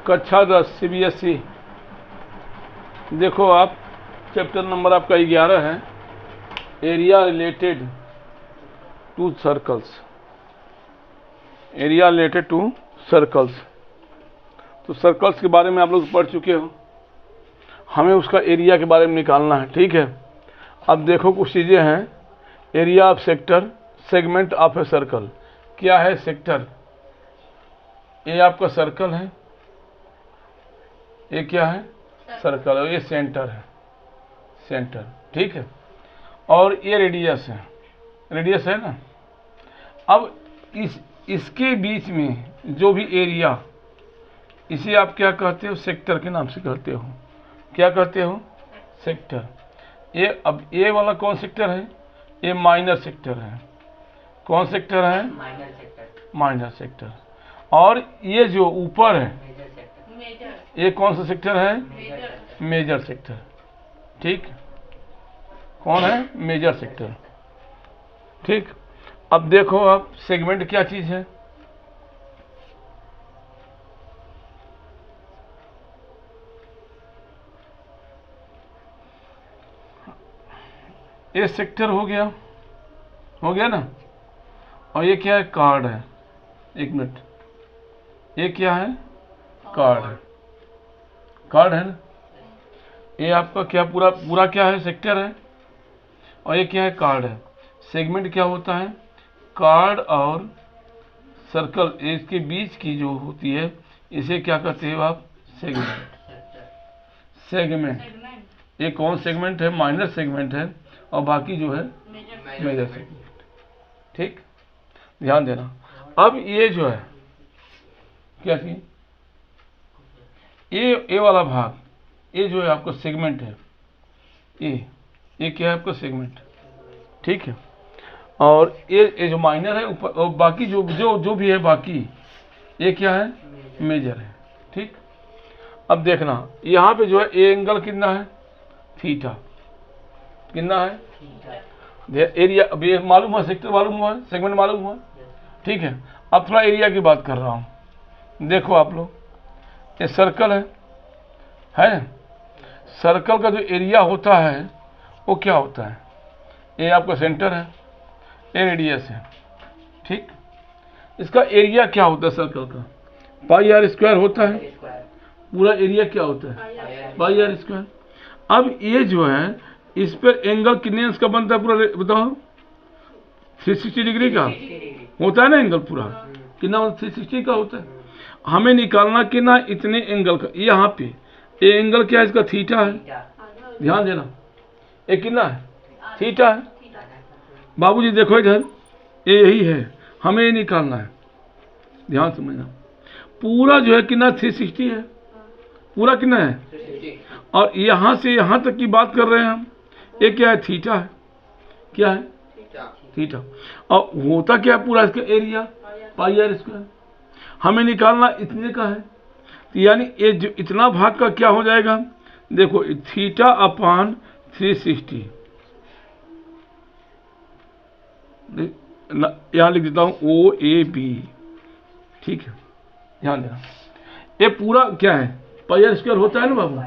कक्षा 10 CBSE। देखो आप, चैप्टर नंबर आपका 11 है, area related to circles. Area related to circles. तो सर्कल्स के बारे में आप लोग पढ़ चुके हो, हमें उसका एरिया के बारे में निकालना है। ठीक है, अब देखो कुछ चीज़ें हैं। Area of sector, segment of a circle. क्या है सेक्टर? ये आपका सर्कल है, ये क्या है? सर्कल है, ये सेंटर है, सेंटर। ठीक है, और ये रेडियस है, रेडियस है ना। अब इसके बीच में जो भी एरिया, इसे आप क्या कहते हो? सेक्टर के नाम से कहते हो। क्या कहते हो? सेक्टर। ये अब ये वाला कौन सेक्टर है? ये माइनर सेक्टर है। कौन सेक्टर है? Minor sector. Minor sector. और ये जो ऊपर है, ये कौन सा सेक्टर है? Major sector. ठीक, कौन है? Major sector. ठीक, अब देखो आप, सेगमेंट क्या चीज है? ये सेक्टर हो गया ना। और ये क्या है? कार्ड है। एक मिनट, ये क्या है? कार्ड है। कार्ड है ना। ये आपका क्या पूरा क्या है? सेक्टर है। और ये क्या है? कार्ड है। सेगमेंट क्या होता है? कार्ड और सर्कल, इसके बीच की जो होती है, इसे क्या कहते हो आप? सेगमेंट। सेगमेंट। ये कौन सेगमेंट है? माइनर सेगमेंट है। और बाकी जो है मेजर सेगमेंट। ठीक, ध्यान देना। अब ये जो है क्या थी? ये वाला भाग, ये जो है आपका सेगमेंट है। ये क्या है आपका? सेगमेंट। ठीक है, और ये जो माइनर है ऊपर, और बाकी जो भी है बाकी, ये क्या है? मेजर है। ठीक, अब देखना यहाँ पे जो है ए एंगल कितना है? थीटा। कितना है? एरिया अब ये मालूम हुआ, सेक्टर मालूम हुआ, सेगमेंट मालूम हुआ। ठीक है, अब थोड़ा एरिया की बात कर रहा हूँ। देखो आप लोग, ये सर्कल है। सर्कल का जो एरिया होता है वो क्या होता है? ये आपका सेंटर है, ये रेडियस है। ठीक, इसका एरिया क्या होता है सर्कल का? पाई आर स्क्वायर होता है। पूरा एरिया क्या होता है? Pi R square. अब ये जो है, इस पर एंगल कितने अंश का बनता है? पूरा बताओ। 360 डिग्री का होता है ना एंगल पूरा। कितना? 360 का होता है। हमें निकालना कितना? इतने एंगल का। यहाँ पे ये एंगल क्या है? इसका थीटा है। ध्यान देना, ये कितना है? थीटा है। बाबूजी देखो इधर, ये यही है, हमें ये निकालना है। ध्यान समझना, पूरा जो है कितना? 360 है। पूरा कितना है? और यहाँ से यहाँ तक की बात कर रहे हैं हम। ये क्या है? थीटा है। क्या है? थीटा। और होता क्या है पूरा इसका एरिया? पाई आर स्क्वायर। हमें निकालना इतने का है, तो यानी ये जो इतना भाग का क्या हो जाएगा? देखो, थीटा अपान 360। यहाँ लिख देता हूँ OAB। ठीक है, ध्यान देना, ये पूरा क्या है? पाई आर स्क्वायर होता है ना बाबू।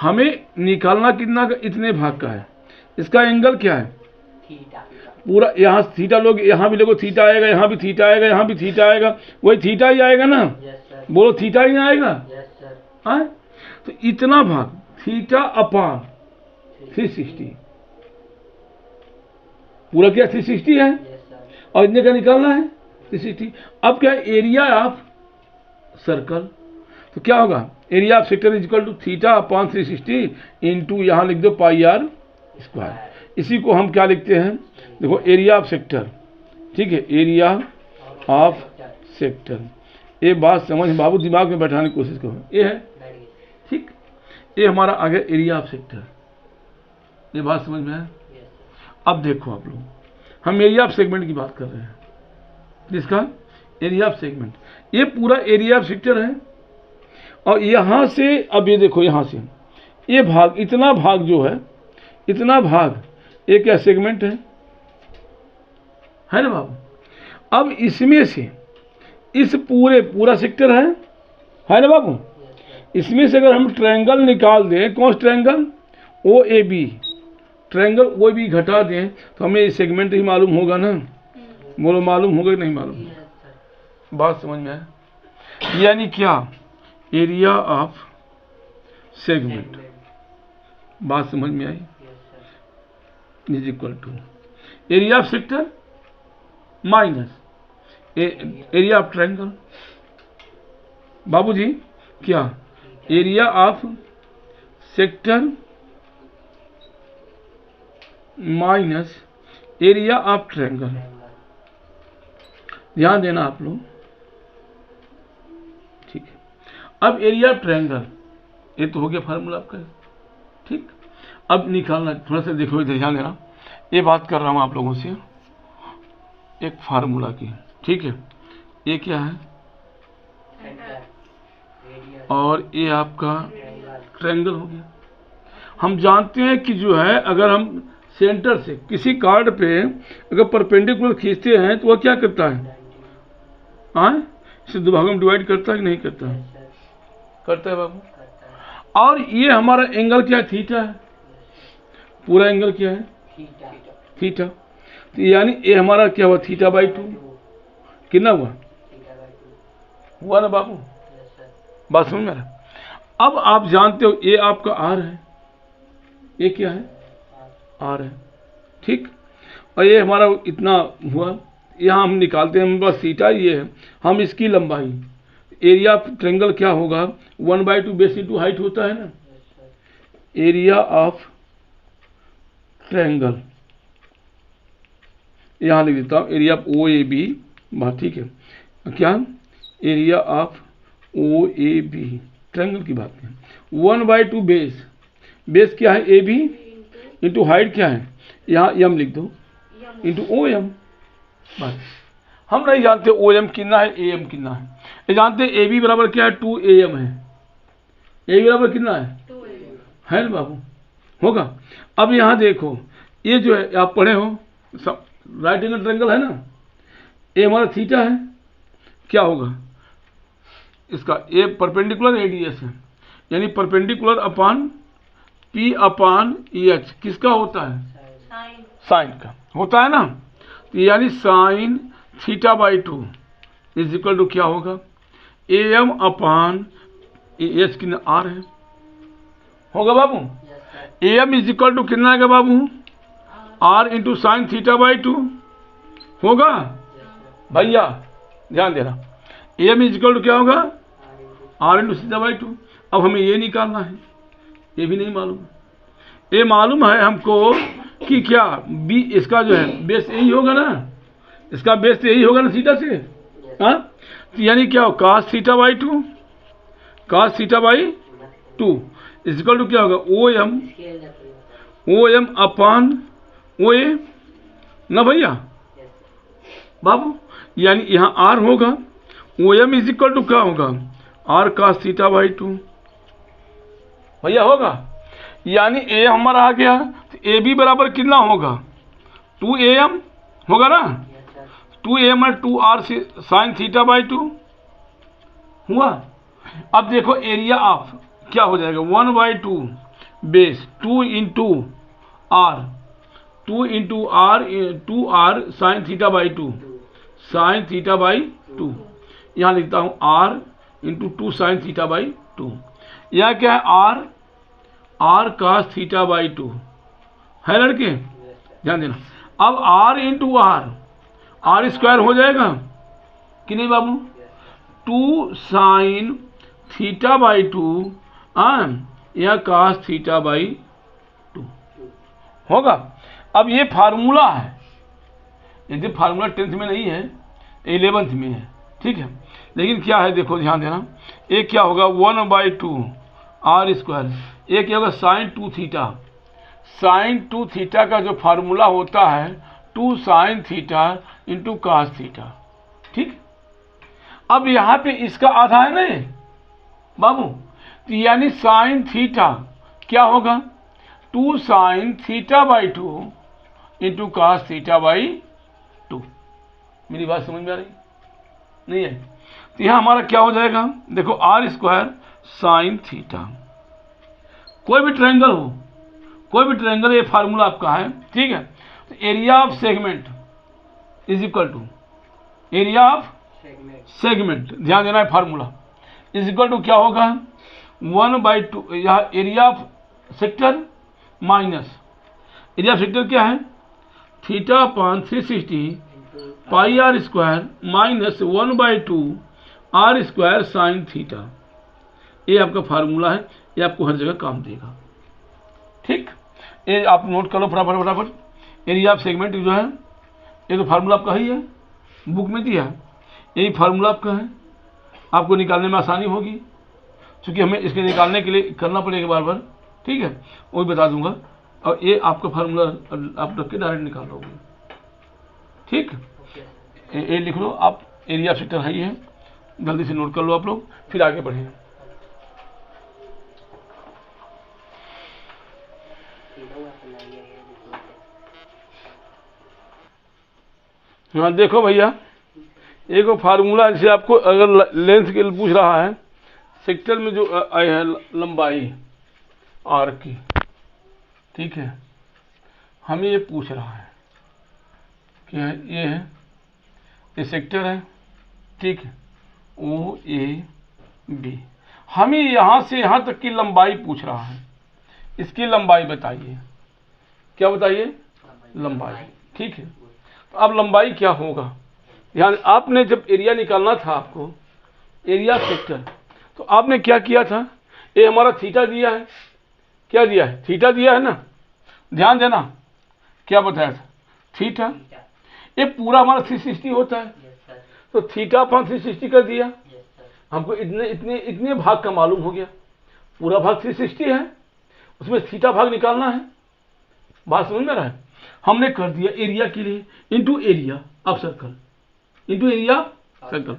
हमें निकालना कितना का? इतने भाग का है। इसका एंगल क्या है? पूरा। यहाँ थीटा लोग, यहाँ भी लोगो थीटा आएगा, यहाँ भी थीटा आएगा, यहाँ भी थीटा आएगा, वही थीटा ही आएगा ना। बोलो, थीटा ही आएगा। हाँ, तो इतना भाग थीटा अपान 360, पूरा क्या 360 है। और इतने का निकालना है 360। अब क्या है? Area of circle. तो क्या होगा? Area of sector is equal to theta upon 360 into, यहाँ लिख दो पाई आर स्क्वायर। इसी को हम क्या लिखते हैं? देखो, एरिया ऑफ सेक्टर। ठीक है, एरिया ऑफ सेक्टर। ये बात समझ बाबू, दिमाग में बैठाने की कोशिश करो। ये है, ठीक, ये हमारा आ गया एरिया ऑफ सेक्टर। ये बात समझ में है? अब देखो आप लोग, हम एरिया ऑफ सेगमेंट की बात कर रहे हैं। जिसका एरिया ऑफ सेगमेंट, ये पूरा एरिया ऑफ सेक्टर है। और यहां से, अब ये देखो, यहां से ये भाग, इतना भाग जो है, इतना भाग, ये क्या? सेगमेंट है ना बाबू। अब इसमें से इस पूरा सेक्टर है ना बाबू। इसमें से अगर हम ट्रायंगल निकाल दें, कौन सा triangle, O A B, triangle O B घटा दें तो हमें सेगमेंट ही मालूम होगा ना। बोलो मालूम होगा कि नहीं मालूम? बात समझ में आया? यानी क्या, एरिया ऑफ सेगमेंट, बात समझ में आई, is equal to area of sector minus area of triangle. बाबूजी क्या, area of sector minus area of triangle. ध्यान देना आप लोग, ठीक है। अब एरिया ऑफ ट्रायंगल, ये तो हो गया फार्मूला आपका, ठीक। अब निकालना, थोड़ा सा देखो इधर ध्यान देना, ये बात कर रहा हूं आप लोगों से एक फार्मूला की, ठीक है। ये क्या है, और ये आपका ट्रायंगल हो गया। हम जानते हैं कि जो है, अगर हम सेंटर से किसी कार्ड पे अगर परपेंडिकुलर खींचते हैं तो वह क्या करता है, इसे दो भागों में डिवाइड करता है कि नहीं करता है? करता है बाबू। और ये हमारा एंगल क्या है, थीटा है। पूरा एंगल क्या है, थीटा। तो यानी ये हमारा क्या हुआ, थीटा बाई 2। कितना हुआ, हुआ ना बाबू? बात समझ में? अब आप जानते हो ये आपका आर है, ये क्या है, आर है, ठीक। और ये हमारा इतना हुआ, यहाँ हम निकालते हैं, बस थीटा ये है, हम इसकी लंबाई, एरिया ऑफ ट्रायंगल क्या होगा, 1/2 बेस इंटू हाइट होता है ना। एरिया ऑफ ट्रायंगल यहाँ लिख देता हूँ, area of O A B, ठीक है। क्या, area of O A B, triangle की बात है, 1/2 बेस, बेस क्या है, ए बी, इंटू हाइट क्या है, यहाँ एम लिख दो, इंटू ओ एम। बस हम नहीं जानते ओ एम कितना है, ए एम कितना है, ये जानते ए बी बराबर क्या है, 2 ए एम है। ए बी बराबर कितना है ना बाबू, होगा। अब यहाँ देखो, ये जो है आप पढ़े हो, राइट एंगल ट्रायंगल है ना, ये हमारा थीटा है, क्या होगा इसका, ए परपेंडिकुलर एडीएस है, यानी perpendicular upon P upon H, किसका होता है, साइन का होता है ना। तो यानी sine theta by 2 is equal to क्या होगा, ए एम अपॉन एच, कितना आर है, होगा बाबू। A M is equal to कितना आएगा बाबू, R into sine theta by 2 होगा भैया, ध्यान देना। A M is equal to क्या होगा, आर इंटू थीटा बाई 2। अब हमें ये निकालना है, ये भी नहीं मालूम, ये मालूम है हमको कि क्या बी, इसका जो है बेस यही होगा ना, इसका बेस तो यही होगा ना थीटा से, हाँ। तो यानी क्या हो, cos theta by 2, cos theta by 2 is equal to क्या होगा, ओ एम अपॉन ओ ए ना भैया बाबू। यानी यहाँ आर होगा, O M is equal to क्या होगा, आर cos थीटा बाई 2 भैया होगा। यानी ए हमारा आ गया, तो ए बी बराबर कितना होगा, 2 ए एम होगा ना, 2 A M 2 R sine theta by 2 हुआ। अब देखो एरिया ऑफ क्या हो जाएगा, 1/2 base 2 into R, 2 into R, 2 R sine theta by 2, sine theta by 2। यहाँ लिखता हूँ R into 2 sine theta by 2। यह क्या है, आर cos थीटा बाई 2 है लड़के, ध्यान देना। अब आर इंटू आर स्क्वायर हो जाएगा कि नहीं बाबू, 2 साइन थीटा बाई 2 या cos थीटा बाई 2 होगा। अब ये फार्मूला है, यदि फार्मूला 10th में नहीं है, 11th में है, ठीक है। लेकिन क्या है देखो, ध्यान देना, ये क्या होगा, 1/2 आर स्क्वायर, ये क्या होगा, साइन 2 थीटा, साइन 2 थीटा का जो फार्मूला होता है 2 sine theta into cos theta, ठीक। अब यहाँ पे इसका आधा है ना ये बाबू, तो यानी साइन थीटा क्या होगा, 2 sine theta by 2 into cos theta by 2। मेरी बात समझ में आ रही नहीं है? तो यहाँ हमारा क्या हो जाएगा, देखो आर स्क्वायर साइन थीटा। कोई भी ट्रायंगल हो, कोई भी ट्रायंगल, ये फार्मूला आपका है, ठीक है। तो area of segment is equal to area of segment, ध्यान देना है, फार्मूला इज इक्वल टू क्या होगा 1/2, यहाँ area of sector minus area of sector क्या है theta upon 360 pi R square minus 1/2 R square sine theta. ये आपका फार्मूला है, ये आपको हर जगह काम देगा, ठीक। ये आप नोट कर लो फटाफट फटाफट। एरिया ऑफ सेगमेंट जो है ये तो फार्मूला आपका ही है, बुक में दिया है, यही फार्मूला आपका है, आपको निकालने में आसानी होगी, क्योंकि हमें इसके निकालने के लिए करना पड़ेगा बार बार, ठीक है, वो भी बता दूंगा। और ये आपका फार्मूला आप रख के डायरेक्ट निकाल लोगे, ठीक। ये लिख लो आप, एरिया ऑफ सेक्टर है ही है, जल्दी से नोट कर लो आप लोग, फिर आगे बढ़ें। हाँ देखो भैया, एक फार्मूला जैसे आपको अगर लेंथ के लिए पूछ रहा है, सेक्टर में जो आई है लंबाई आर की, ठीक है, हमें ये पूछ रहा है कि ये है, ये सेक्टर है, ठीक है, ओ ए बी, हमें यहाँ से यहाँ तक की लंबाई पूछ रहा है, इसकी लंबाई बताइए, क्या बताइए लंबाई, ठीक है। तो अब लंबाई क्या होगा, ध्यान, आपने जब एरिया निकालना था आपको, एरिया सेक्टर, तो आपने क्या किया था, ये हमारा थीटा दिया है, क्या दिया है थीटा दिया है ना, ध्यान देना, क्या बताया था थीटा, ये पूरा हमारा 360 होता है, तो थीटा अपॉन 360 कर दिया, हमको इतने इतने इतने भाग का मालूम हो गया, पूरा भाग 360 है, उसमें थीटा भाग निकालना है, बात समझ में रहा है, हमने कर दिया एरिया के लिए, into area of circle, into area circle.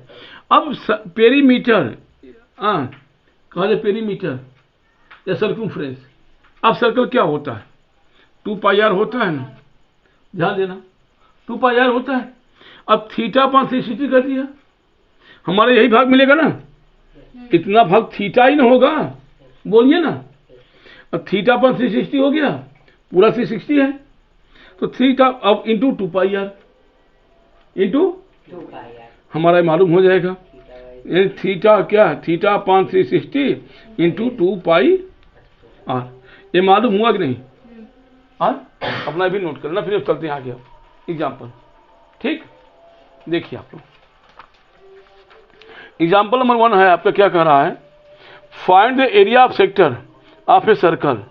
अब पेरीमीटर, कहा जाए पेरीमीटर या सर्कमफ्रेंस, अब सर्कल क्या होता है 2πr होता है ना, ध्यान देना 2πr होता है। अब थीटा अपॉन 360 कर दिया, हमारा यही भाग मिलेगा ना, इतना भाग थीटा ही ना होगा, बोलिए ना, अब थीटा अपॉन 360 हो गया, पूरा 360 है, तो थीटा अब इंटू 2πr, इंटू हमारा मालूम हो जाएगा, थीटा क्या है थीटा अपॉन 360 इंटू 2πr, ये मालूम हुआ कि नहीं, अपना भी नोट करना, फिर चलते हैं आगे एग्जाम्पल, ठीक। देखिए आप लोग, एग्जाम्पल नंबर 1 है आपका, क्या कह रहा है, find the area of sector of a circle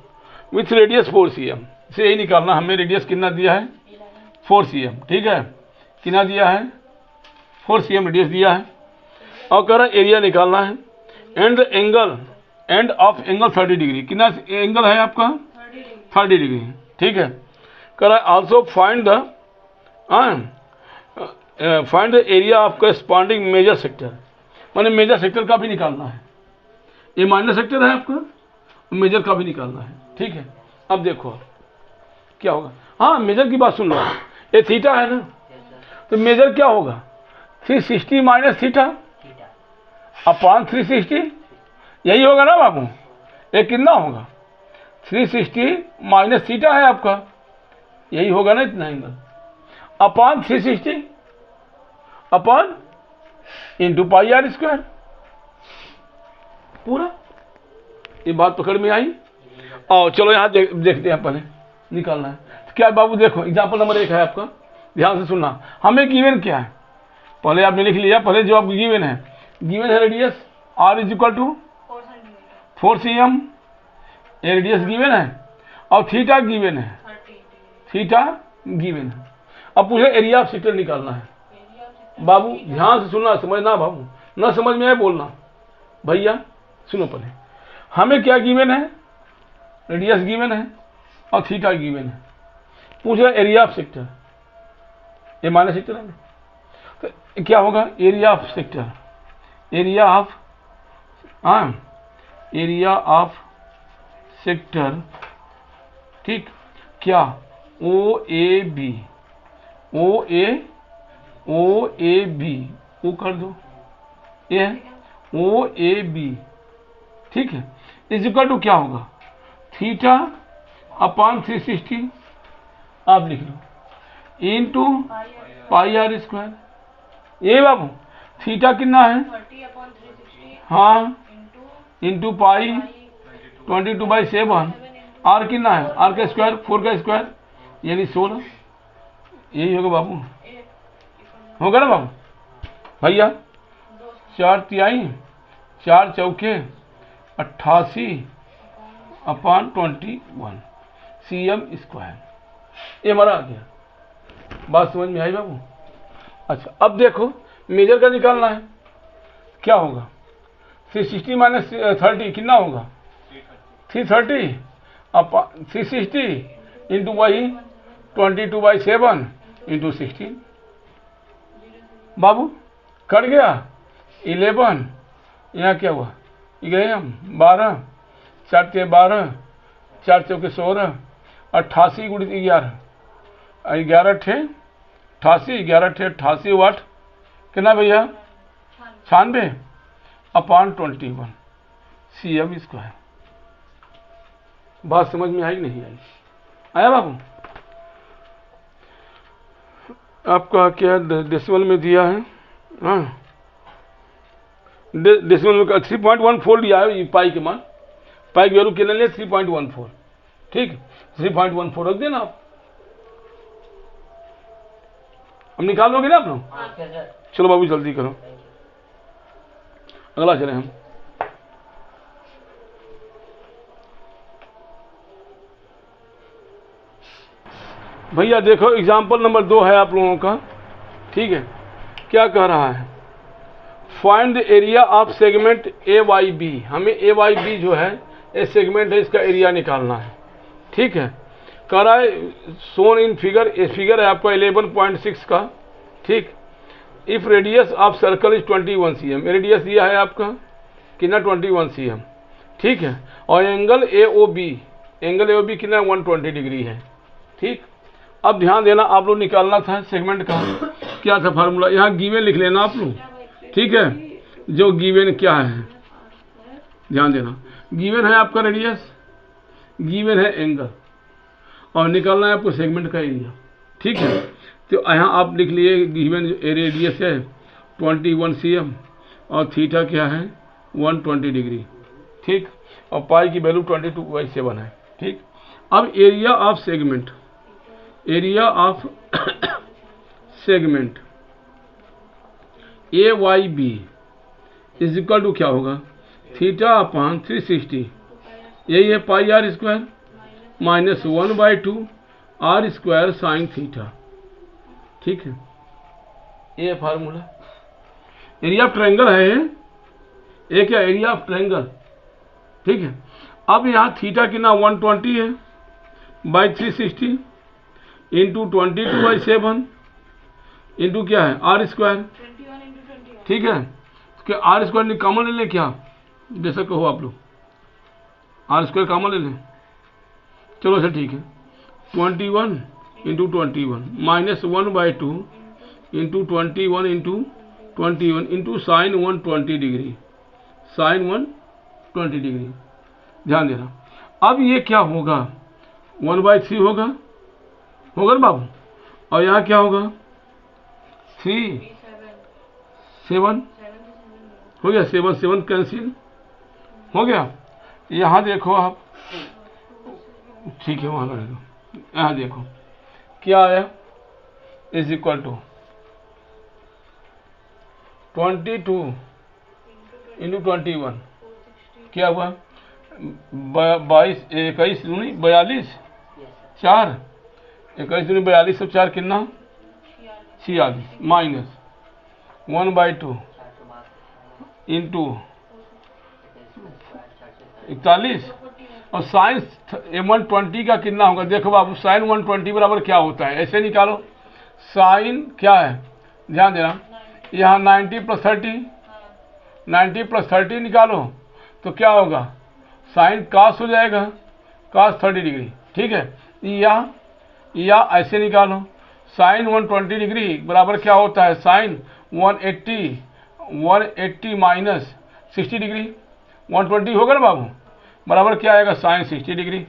with radius 4 cm, से यही निकालना, हमें रेडियस कितना दिया है 4 cm, ठीक है, कितना दिया है 4 cm रेडियस दिया है, और कह रहा है एरिया निकालना है, and the angle and of angle 30 degree, कितना एंगल है आपका 30 डिग्री, ठीक है। कह रहा है also find the area of corresponding major sector, माने मेजर सेक्टर का भी निकालना है, ये माइनर सेक्टर है आपका, मेजर का भी निकालना है, ठीक है। अब देखो क्या होगा, हाँ मेजर की बात सुन लो, ये थीटा है ना, तो मेजर क्या होगा 360 माइनस थीटा अपॉन 360, यही होगा ना बाबू, ये कितना होगा 360 माइनस थीटा है आपका, यही होगा ना इतना angle, upon 360 upon into πr square, पूरा, ये बात पकड़ में आई। और चलो यहाँ देखते हैं, पहले निकालना है, तो क्या बाबू देखो एग्जाम्पल नंबर 1 है आपका, ध्यान से सुनना, हमें गिवन क्या है, पहले आपने लिख लिया, पहले जो आप गिवन है radius r is equal to 4 cm, ये रेडियस गिवन है, और थीटा गिवन है, थीटा गिवन है। अब पूछे एरिया ऑफ सेक्टर निकालना है, बाबू ध्यान से सुनना, समझना बाबू, ना समझ में आए बोलना, भैया सुनो पहले, हमें क्या गिवन है रेडियस गिवन है और थीटा गिवन है, पूछ रहा एरिया ऑफ सेक्टर, ये माइनस सेक्टर है ना, तो क्या होगा area of sector, area of sector, ठीक, क्या ओ ए बी ओ कर दो, ये ओ ए बी ठीक है, इज इक्वल टू क्या होगा, थीटा अपॉन 360 आप लिख लो इनटू पाई आर स्क्वायर। ये बाबू थीटा कितना है, हाँ, इंटू पाई 22/7, आर कितना है, आर का स्क्वायर 4 का स्क्वायर यानी 16। यही होगा बाबू, होगा ना बाबू भैया, 4 तिहाई 4 चौके 88 अपॉन 21 cm स्क्वायर। ये हमारा आ गया, बात समझ में आई बाबू। अच्छा अब देखो मेजर का निकालना है, क्या होगा 360 माइनस 30 कितना होगा 330 अपॉन 360 इंटू वही 22/7 इंटू 16 बाबू कट गया 11, यहाँ क्या हुआ 12, 4 के 12, 4 चौके 16, 88 गुणित 11, 11 ठे 88, 11 ठे 88 वाट कितना भैया 96 अपॉन 21 cm स्क्वायर। बात समझ में आई नहीं आई, आया बाबू। आपका क्या डेसिमल में दिया है, हाँ डेसिमल में 3.14 लिया है पाई के मान, पाई की वैल्यू कितना लिया 3.14, ठीक 3.14 रख देना आप, हम निकाल लोगे ना आप लोग। चलो बाबू जल्दी करो, अगला चले हम। भैया देखो एग्जाम्पल नंबर 2 है आप लोगों का, ठीक है, क्या कह रहा है, find the area of segment A Y B. हमें ए वाई बी जो है ए सेगमेंट है, इसका एरिया निकालना है, ठीक है। कह रहा है सोन इन फिगर, ए फिगर है आपका 11.6 का, ठीक। If radius of circle is 21 cm, radius दिया है आपका कितना 21 cm, ठीक है। और angle A O B, angle A O B कितना 120 डिग्री है, ठीक। अब ध्यान देना, आप लोग निकालना था सेगमेंट का, क्या था फार्मूला, यहाँ गिवन लिख लेना आप लोग, ठीक है। जो गिवन क्या है ध्यान देना, गिवन है आपका रेडियस, गिवन है एंगल, और निकालना है आपको सेगमेंट का एरिया, ठीक है। तो यहाँ आप लिख लिए गिवन रेडियस है 21 cm और थीटा क्या है 120 डिग्री, ठीक। और पाई की वैल्यू 22/7 है, ठीक। अब area of segment, area of segment A Y B is equal to क्या होगा, थीटा अपॉन 360, यही है pi R square minus 1/2 R square sine theta, ठीक है। ये फार्मूला एरिया ऑफ ट्रायंगल है ये, क्या एरिया ऑफ ट्रायंगल, ठीक है। अब यहाँ थीटा कितना 120 है बाई 360 इंटू 22/7 इंटू क्या है आर स्क्वायर, ठीक है। कि आर स्क्वायर कॉमन ले लें, क्या जैसा कहो आप लोग, आर स्क्वायर कॉमन ले लें, चलो सर ठीक है। 21 into 21 minus 1/2 into 21 into 21 into sine 120 degree, sine 120 degree, ध्यान देना। अब ये क्या होगा 1/3 होगा, होगा ना बाबू, और यहाँ क्या होगा 3 7 हो गया, 7 7 कैंसिल हो गया। यहाँ देखो आप, ठीक है वहाँ देखो, यहाँ देखो क्या आया इज इक्वल टू 22 इंटू 21 क्या हुआ 22 21 दूनी 42 4 21 दूनी 42 सब 4 कितना 46 माइनस 1/2 इंटू 41 और साइन 120 का कितना होगा, देखो बाबू साइन 120 बराबर क्या होता है, ऐसे निकालो। साइन क्या है ध्यान देना, यहाँ 90 + 30 90 + 30 निकालो तो क्या होगा साइन कास हो जाएगा, कास 30 डिग्री, ठीक है। या ऐसे निकालो साइन 120 डिग्री बराबर क्या होता है साइन 180 माइनस 60 डिग्री, 120 होगा ना बाबू, बराबर क्या आएगा साइन 60 डिग्री।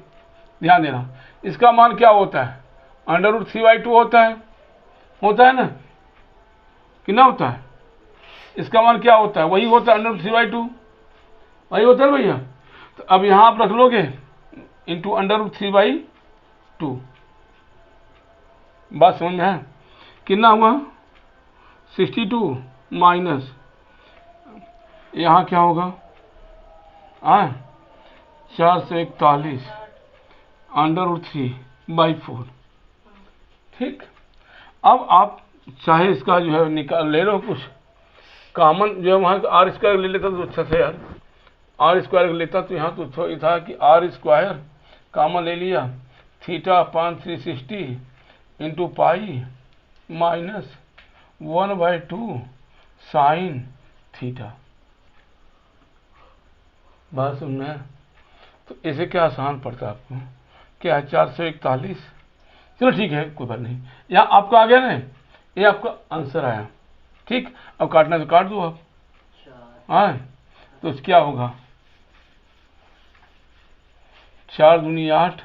ध्यान देना, इसका मान क्या होता है, √3/2 होता है ना, कितना होता है, इसका मान क्या होता है, वही होता है √3/2, वही होता है ना भैया। तो अब यहाँ आप रख लोगे इंटू √3/2, बात समझ में है, कितना हुआ 62 माइनस यहाँ क्या होगा 441 √3/4। ठीक, अब आप चाहे इसका जो है निकाल ले लो, कुछ कॉमन जो है वहाँ R² ले लेता तो अच्छा से यार, R² लेता तो यहाँ तो ये था कि R² कॉमन ले लिया, θ/360 into pi minus 1/2 sine theta. बात सुनना, तो इसे क्या आसान पड़ता है आपको, क्या है 441, चलो ठीक है कोई बात नहीं, यहाँ आपका आ गया ना, ये आपका आंसर आया। ठीक, अब काटना तो काट दो आप, हाँ तो क्या होगा 4 दूनी 8,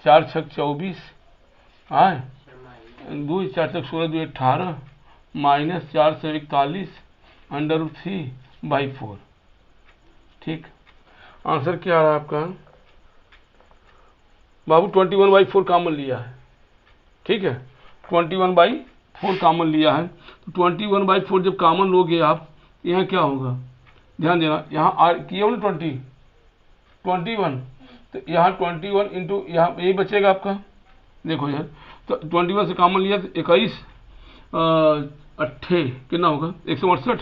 4 छक 24, हाँ 2 4 छक 16, 2 18 माइनस 441 √3/4। ठीक, आंसर क्या आ रहा है आपका बाबू, 21/4 कॉमन लिया है। ठीक है, 21/4 कॉमन लिया है, तो 21/4 जब कॉमन लोगे आप, यहाँ क्या होगा, ध्यान देना, यहाँ आर किया ना 21, तो यहाँ 21 इंटू यहाँ यही बचेगा आपका, देखो यार, तो 21 से कॉमन लिया तो 21 अट्ठे कितना होगा 168,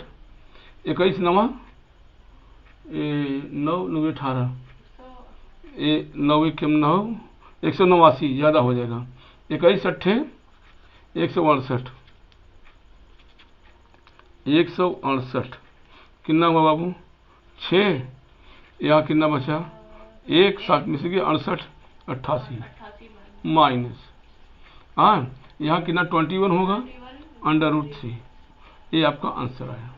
21 9 9 18 9 9 189, ज़्यादा हो जाएगा, 21 अट्ठे 168, 168 कितना हुआ बाबू 6, यहाँ कितना बचा 1 7 में से 68 88 माइनस, हाँ यहाँ कितना 21 होगा √3, ये आपका आंसर आया।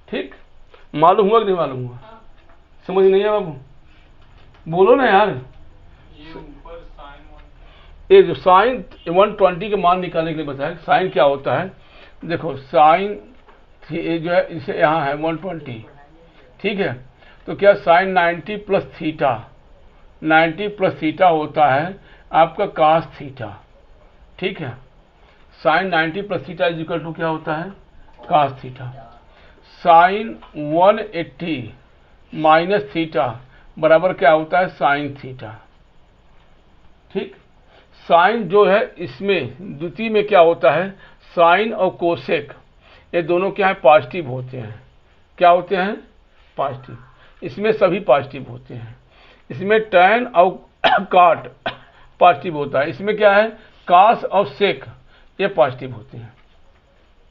ठीक, मालूम हुआ कि नहीं मालूम हुआ, समझ नहीं है बाबू, बोलो ना यार। ये जो साइन 120 के मान निकालने के लिए बताया, साइन क्या होता है, देखो साइन जो है इसे यहाँ है 120, ठीक है, तो क्या sine 90 plus theta, 90 plus theta होता है आपका कास थीटा। ठीक है, sine 90 plus theta is equal to क्या होता है cos theta. Sine 180 minus theta बराबर क्या होता है साइन थीटा। ठीक, साइन जो है इसमें द्वितीय में क्या होता है, साइन और कोसेक ये दोनों क्या है पॉजिटिव होते हैं, क्या होते हैं पॉजिटिव, इसमें सभी पॉजिटिव होते हैं, इसमें टैन और काट पॉजिटिव होता है, इसमें क्या है कास और सेक ये पॉजिटिव होते हैं।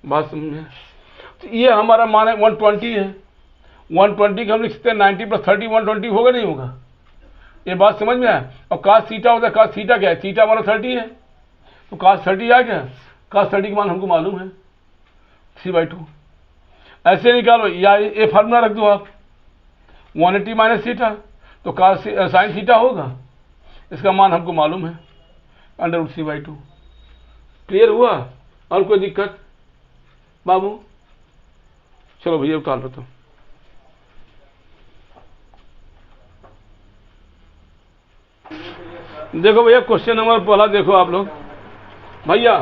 बात समझे, तो ये हमारा मान है 120 है, 120 के हम लिख सकते हैं 90 प्लस 30 120 होगा नहीं होगा, ये बात समझ में आया। और कास थीटा होता है, कास थीटा क्या है, थीटा हमारा 30 है, तो कास 30 आ गया, कास 30 का मान हमको मालूम है 3/2। ऐसे निकालो या ये फार्मूला रख दो आप 180 माइनस थीटा, तो कास साइन थीटा होगा, इसका मान हमको मालूम है √3/2। क्लियर हुआ, और कोई दिक्कत बाबू, चलो भैया उतार लो। तो देखो भैया क्वेश्चन नंबर पहला देखो आप लोग, भैया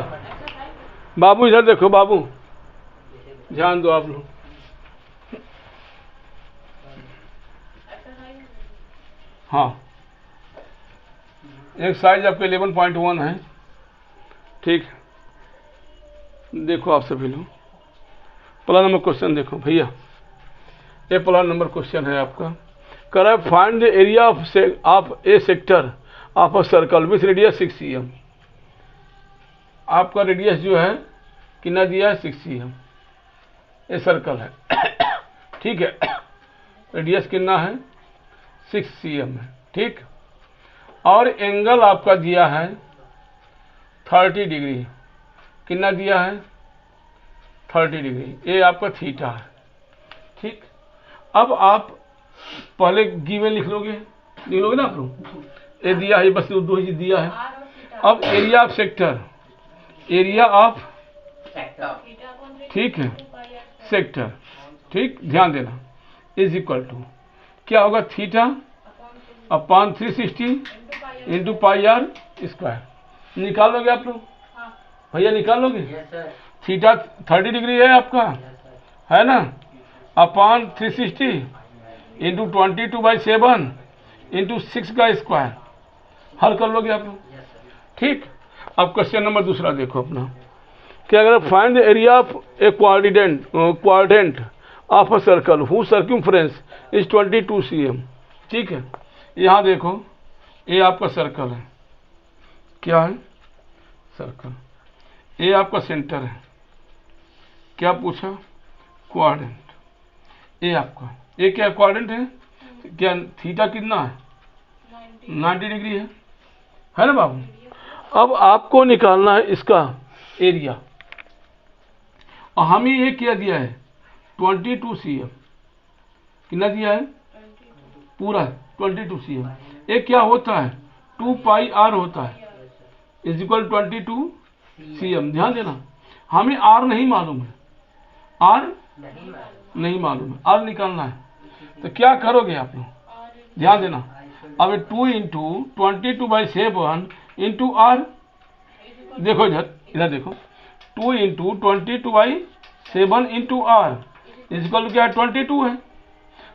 बाबू इधर देखो, बाबू ध्यान दो आप लोग, हाँ एक साइज आपके 11.1 है। ठीक, देखो आप सभी लोग पहला नंबर क्वेश्चन देखो भैया, ये पहला नंबर क्वेश्चन है आपका, कर find the area of A sector of a circle with radius 6 cm। आपका रेडियस जो है कितना दिया है 6 cm, ये सर्कल है। ठीक है, रेडियस कितना है 6 cm है। ठीक, और एंगल आपका दिया है 30 डिग्री, कितना दिया है 30 डिग्री, ये आपका थीटा है। ठीक, अब आप पहले गिवन लिख लोगे ना आप लोग, ये दिया है, बस दो ही दिया है। अब area of sector, area of, ठीक है, सेक्टर, ठीक, ध्यान देना, इज इक्वल टू क्या होगा, theta upon 360 into pi R square. निकाल लोगे आप लोग भैया, निकाल लोगे? थीटा 30 डिग्री है आपका, है ना, अपॉन 360 इंटू 22/7 इंटू 6 का स्क्वायर। हल कर लोगे आप लोग, ठीक। अब क्वेश्चन नंबर दूसरा देखो अपना, कि अगर find the area of A quadrant of a circle who circumference is 22 cm, ठीक है। यहाँ देखो, ये आपका सर्कल है, क्या है, सर्कल, ये आपका सेंटर है, क्या पूछा, क्वाड्रेंट, ये आपका, ये क्या क्वाड्रेंट है, क्या थीटा कितना है, 90 डिग्री है ना बाबू। अब आपको निकालना है इसका एरिया, और हमें ये क्या दिया है, 22 cm, कितना दिया है, पूरा 22 cm। ये क्या होता है, 2 पाई आर होता है, इज इक्वल 22 cm। ध्यान देना, हमें आर नहीं मालूम है, आर नहीं मालूम है, आर निकालना है। तो क्या करोगे आप लोग, ध्यान देना, अब 2 इंटू 22/7 इंटू आर, देखो इधर देखो, 2 into 22/7 into R is equal to क्या है, 22 है।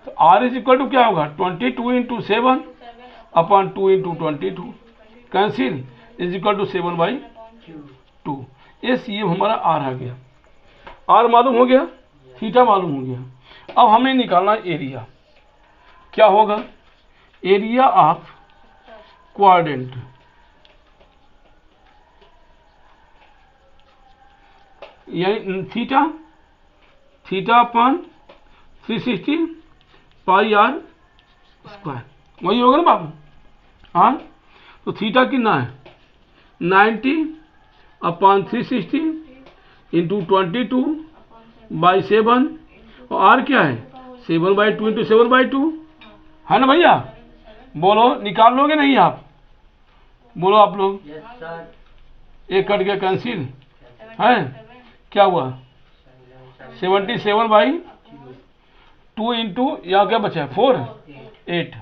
तो आर इज इक्वल टू क्या होगा, 22 into 7 upon 2 into 22, cancel, is equal to 7/2। ये सीएम हमारा आर आ गया, आर मालूम हो गया, थीटा मालूम हो गया। अब हमें निकालना एरिया, क्या होगा, एरिया ऑफ क्वाड्रेंट, यानी theta upon 360 pi R square, वही होगा ना बाबू। हाँ, तो थीटा कितना है, 90 अपॉन 360 इंटू 22/7, और आर क्या है, 7/2 इंटू 7/2, है ना भैया। बोलो, निकाल लोगे नहीं आप, बोलो आप लोग। एक कट गया, कैंसिल है, क्या हुआ, 77/2 इंटू, या क्या बचा है, 4, 8,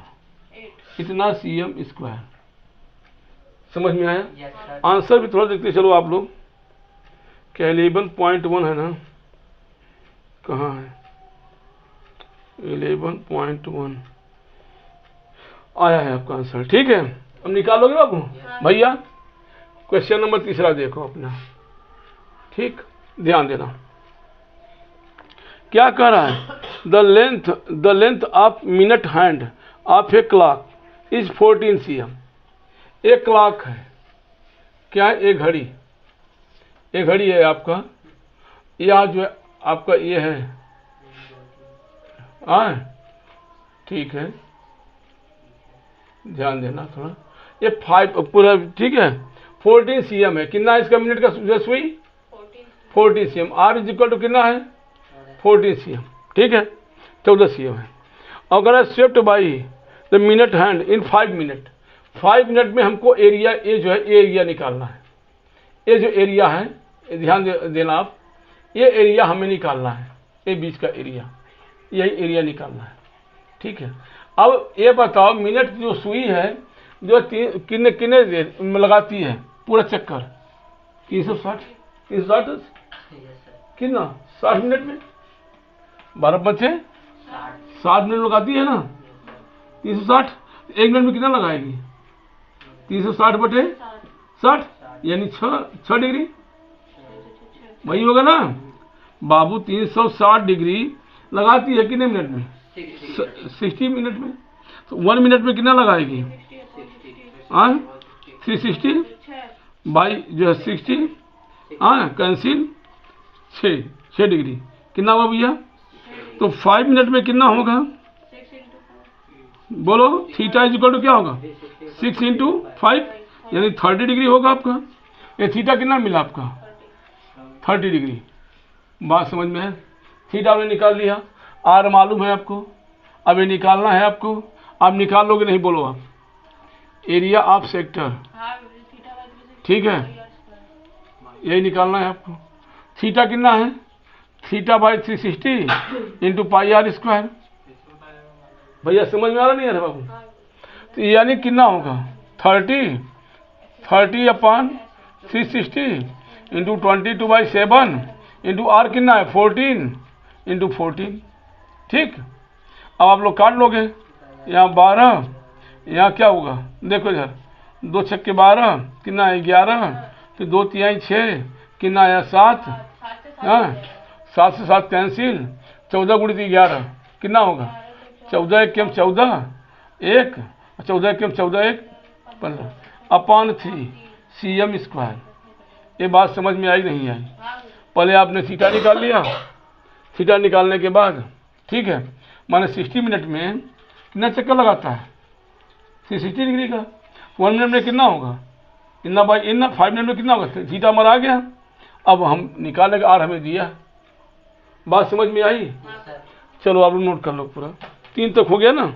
इतना cm स्क्वायर। समझ में आया? आंसर भी थोड़ा देखते चलो आप लोग, क्या 11.1 है ना, कहाँ है, 11.1 आया है आपका आंसर, ठीक है। अब निकालोगे बाबू भैया। क्वेश्चन नंबर तीसरा देखो अपना, ठीक, ध्यान देना, क्या कह रहा है, the length of minute hand of a clock is 14 cm। एक क्लॉक है, क्या है, एक घड़ी, एक घड़ी है आपका, यह जो है आपका ये है, ठीक है, ध्यान देना थोड़ा, ये 5 पूरा, ठीक है, 14 cm है। कितना है इसका मिनट का सुई, 14 cm। R is equal to कितना है, 14 cm, ठीक है, 14 cm है। अगर swept by the minute hand in 5 minute, 5 minute में हमको एरिया, ये जो है एरिया निकालना है, ये जो एरिया है, ध्यान देना आप, ये एरिया हमें निकालना है, ये बीच का एरिया, यही एरिया निकालना है, ठीक है। अब ये बताओ, मिनट जो सुई है जो कितने कितने देर में लगाती है पूरा चक्कर, 360 कितना, 60 मिनट में, 12 बचे 60 मिनट लगाती है ना, 360, 1 मिनट में कितना लगाएगी, 360/60, यानी 6 डिग्री, वही होगा ना बाबू। 360 डिग्री लगाती है कितने मिनट में, 60 मिनट में। तो 1 मिनट में कितना लगाएगी, 360 बाई जो है 60, कैंसिल, 6 डिग्री, कितना हुआ भैया। तो 5 मिनट में कितना होगा, बोलो, थीटा इज इक्वल टू क्या होगा, 6 इंटू 5, यानी 30 डिग्री होगा आपका। ये थीटा कितना मिला आपका, 30 डिग्री। बात समझ में है, थीटा हमने निकाल लिया, आर मालूम है आपको, अब ये निकालना है आपको, आप निकाल लोगे नहीं, बोलो आप, एरिया ऑफ सेक्टर, ठीक है, यही निकालना है आपको। थीटा कितना है, theta by 360 into pi R square. भैया समझ में आ रहा नहीं है बाबू? तो यानी कितना होगा 30 अपॉन 360 इंटू 22/7 इंटू आर कितना है 14 इंटू 14, ठीक। अब आप लोग काट लोगे, यहाँ 12, यहाँ क्या होगा देखो इधर, 2 छक्के 12 कितना है 11, फिर 2 तिहाई 6 कितना है 7, हाँ 7 से 7 कैंसिल, 14 गुणित 11 कितना होगा 14 एकम 14 1, 14 एकम 14 1 15 अपॉन 3 CM स्क्वायर। ये बात समझ में आई नहीं आई? पहले आपने थीटा निकाल लिया, थीटा निकालने के बाद, ठीक है, माने 60 मिनट में कितना चक्कर लगाता है 360 डिग्री का, 1 मिनट में कितना होगा इतना बाई इतना, 5 मिनट में कितना होगा, थीटा हमारा आ गया। अब हम निकालने का आर हमें दिया, बात समझ में आई? चलो आप लोग नोट कर लो पूरा, 3 तक हो गया ना।